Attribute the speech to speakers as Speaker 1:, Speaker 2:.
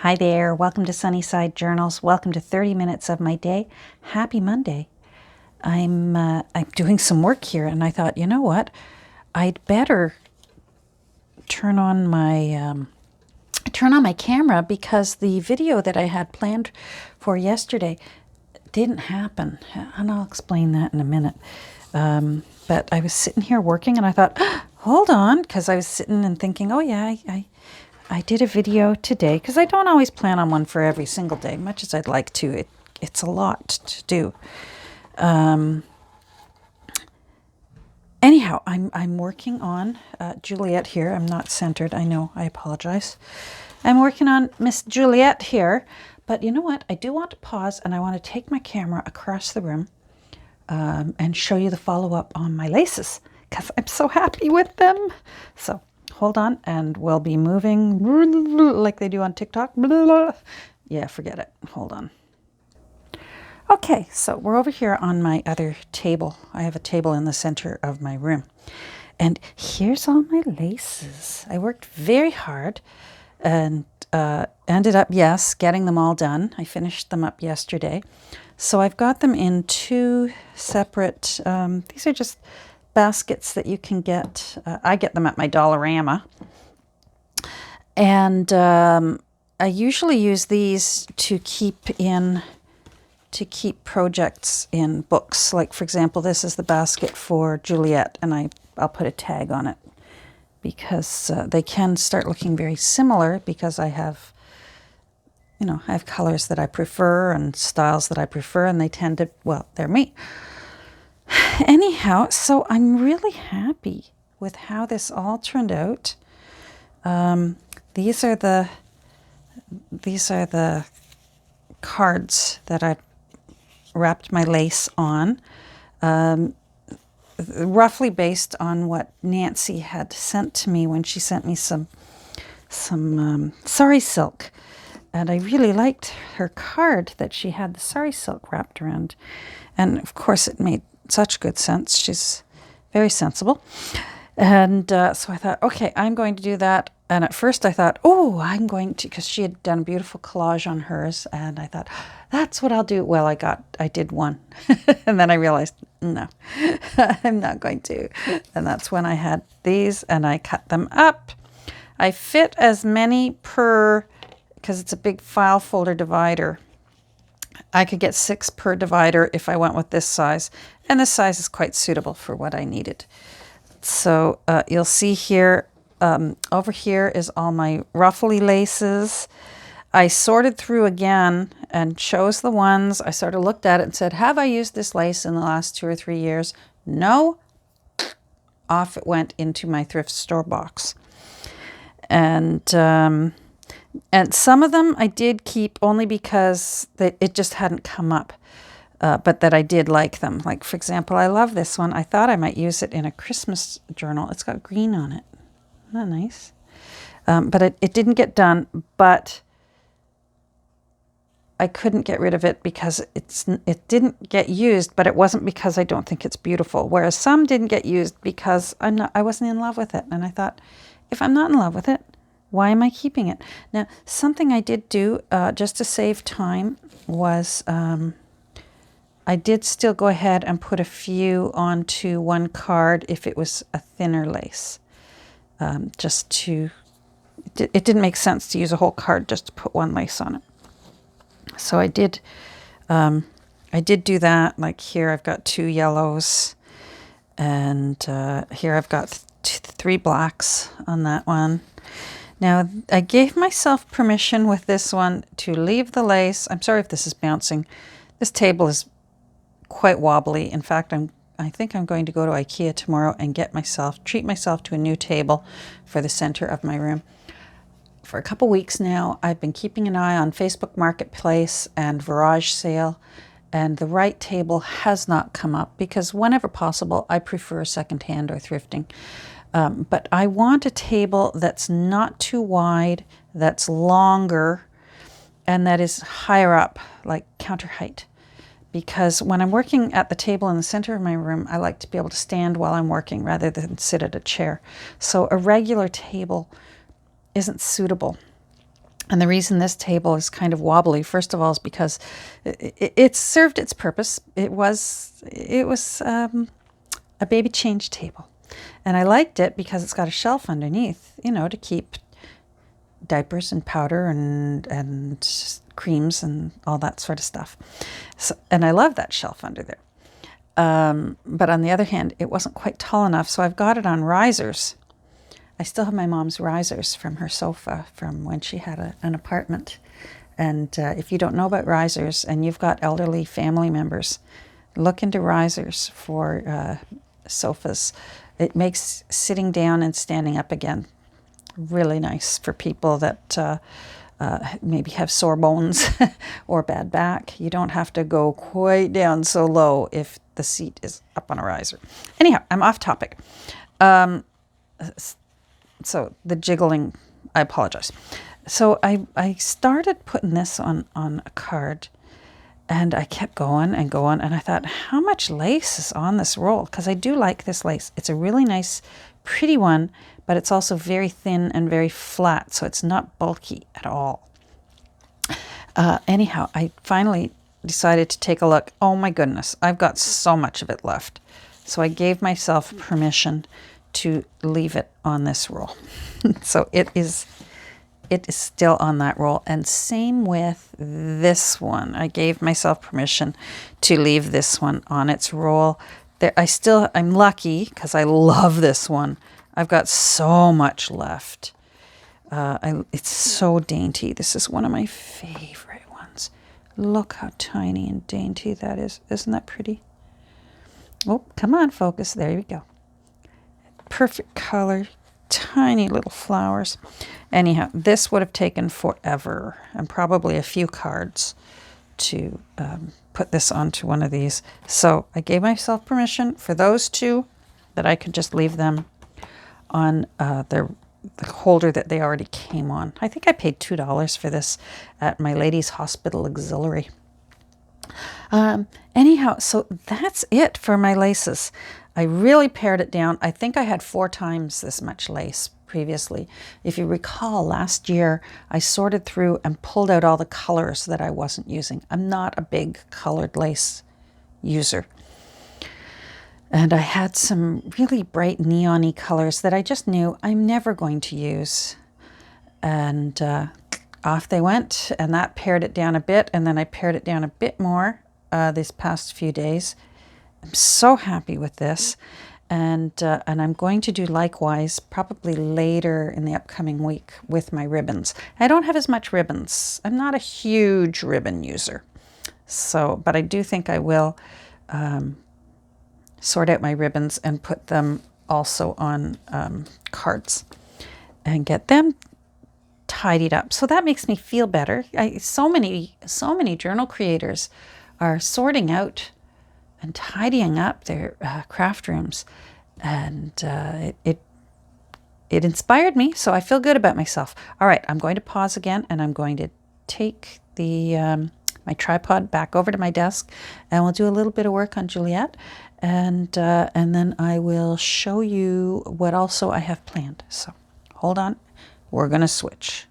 Speaker 1: Hi there, welcome to Sunnyside Journals. Welcome to 30 minutes of my day. Happy Monday. I'm doing some work here and I thought, you know what? I'd better turn on my camera because the video that I had planned for yesterday didn't happen. And I'll explain that in a minute. But I was sitting here working and I thought, hold on, because I was sitting and thinking, oh yeah, I did a video today, because I don't always plan on one for every single day, much as I'd like to. It's a lot to do. Anyhow, I'm working on Juliet here. I'm not centered. I know. I apologize. I'm working on Miss Juliet here. But you know what? I do want to pause, and I want to take my camera across the room and show you the follow-up on my laces, because I'm so happy with them. So hold on, and we'll be moving like they do on TikTok. Yeah, forget it. Hold on. Okay, so we're over here on my other table. I have a table in the center of my room. And here's all my laces. I worked very hard and ended up, yes, getting them all done. I finished them up yesterday. So I've got them in two separate, these are just baskets that you can get. I get them at my Dollarama. And I usually use these to keep projects in books. Like, for example, this is the basket for Juliet, and I'll put a tag on it because they can start looking very similar because I have colors that I prefer and styles that I prefer, and they tend to, well, they're me. Anyhow, so I'm really happy with how this all turned out. These are the cards that I wrapped my lace on, roughly based on what Nancy had sent to me when she sent me some sari silk. And I really liked her card that she had the sari silk wrapped around. And of course it made such good sense. She's very sensible. And so I thought, okay, I'm going to do that. And at first I thought, oh, I'm going to, because she had done a beautiful collage on hers. And I thought, that's what I'll do. Well, I did one. And then I realized, no, I'm not going to. And that's when I had these and I cut them up. I fit as many per, because it's a big file folder divider. I could get 6 per divider if I went with this size. And this size is quite suitable for what I needed. So you'll see here, over here is all my ruffly laces. I sorted through again and chose the ones. I sort of looked at it and said, have I used this lace in the last 2 or 3 years? No. Off it went into my thrift store box. And some of them I did keep only because it just hadn't come up. But that I did like them. Like, for example, I love this one. I thought I might use it in a Christmas journal. It's got green on it. Isn't that nice? But it didn't get done, but I couldn't get rid of it because it didn't get used, but it wasn't because I don't think it's beautiful. Whereas some didn't get used because I wasn't in love with it. And I thought, if I'm not in love with it, why am I keeping it? Now, something I did do just to save time was... I did still go ahead and put a few onto one card if it was a thinner lace. It didn't make sense to use a whole card just to put one lace on it. So I did do that. Like here I've got 2 yellows, and here I've got 3 blacks on that one. Now I gave myself permission with this one to leave the lace. I'm sorry if this is bouncing. This table is quite wobbly. In fact, I think I'm going to go to IKEA tomorrow and treat myself to a new table for the center of my room. For a couple weeks now, I've been keeping an eye on Facebook Marketplace and Garage Sale, and the right table has not come up because whenever possible, I prefer secondhand or thrifting. But I want a table that's not too wide, that's longer, and that is higher up, like counter height. Because when I'm working at the table in the center of my room, I like to be able to stand while I'm working rather than sit at a chair. So a regular table isn't suitable. And the reason this table is kind of wobbly, first of all, is because it served its purpose. It was a baby change table. And I liked it because it's got a shelf underneath, to keep diapers and powder and creams and all that sort of stuff. So, and I love that shelf under there. But on the other hand, it wasn't quite tall enough, so I've got it on risers. I still have my mom's risers from her sofa from when she had an apartment. And if you don't know about risers and you've got elderly family members, look into risers for sofas. It makes sitting down and standing up again really nice for people that maybe have sore bones or bad back. You don't have to go quite down so low if the seat is up on a riser. Anyhow, I'm off topic. So the jiggling, I apologize. So I started putting this on a card, and I kept going and going, and I thought, how much lace is on this roll? Because I do like this lace. It's a really nice, pretty one, but it's also very thin and very flat, so it's not bulky at all. Anyhow, I finally decided to take a look. Oh my goodness, I've got so much of it left. So I gave myself permission to leave it on this roll. So it is still on that roll. And same with this one. I gave myself permission to leave this one on its roll. I'm lucky because I love this one. I've got so much left. It's so dainty. This is one of my favorite ones. Look how tiny and dainty that is. Isn't that pretty? Oh, come on, focus. There you go. Perfect color, tiny little flowers. Anyhow, this would have taken forever and probably a few cards to put this onto one of these. So I gave myself permission for those two that I could just leave them on the holder that they already came on. I think I paid $2 for this at my Ladies Hospital Auxiliary. Anyhow, so that's it for my laces. I really pared it down. I think I had 4 times this much lace previously. If you recall, last year I sorted through and pulled out all the colors that I wasn't using. I'm not a big colored lace user. And I had some really bright neon-y colors that I just knew I'm never going to use. And off they went, and that pared it down a bit, and then I pared it down a bit more these past few days. I'm so happy with this, and I'm going to do likewise probably later in the upcoming week with my ribbons. I don't have as much ribbons. I'm not a huge ribbon user, but I do think I will sort out my ribbons and put them also on cards and get them tidied up. So that makes me feel better. So many journal creators are sorting out and tidying up their craft rooms, and it inspired me, so I feel good about myself. All right, I'm going to pause again, and I'm going to take the my tripod back over to my desk, and we'll do a little bit of work on Juliet, and then I will show you what also I have planned. So hold on, we're going to switch.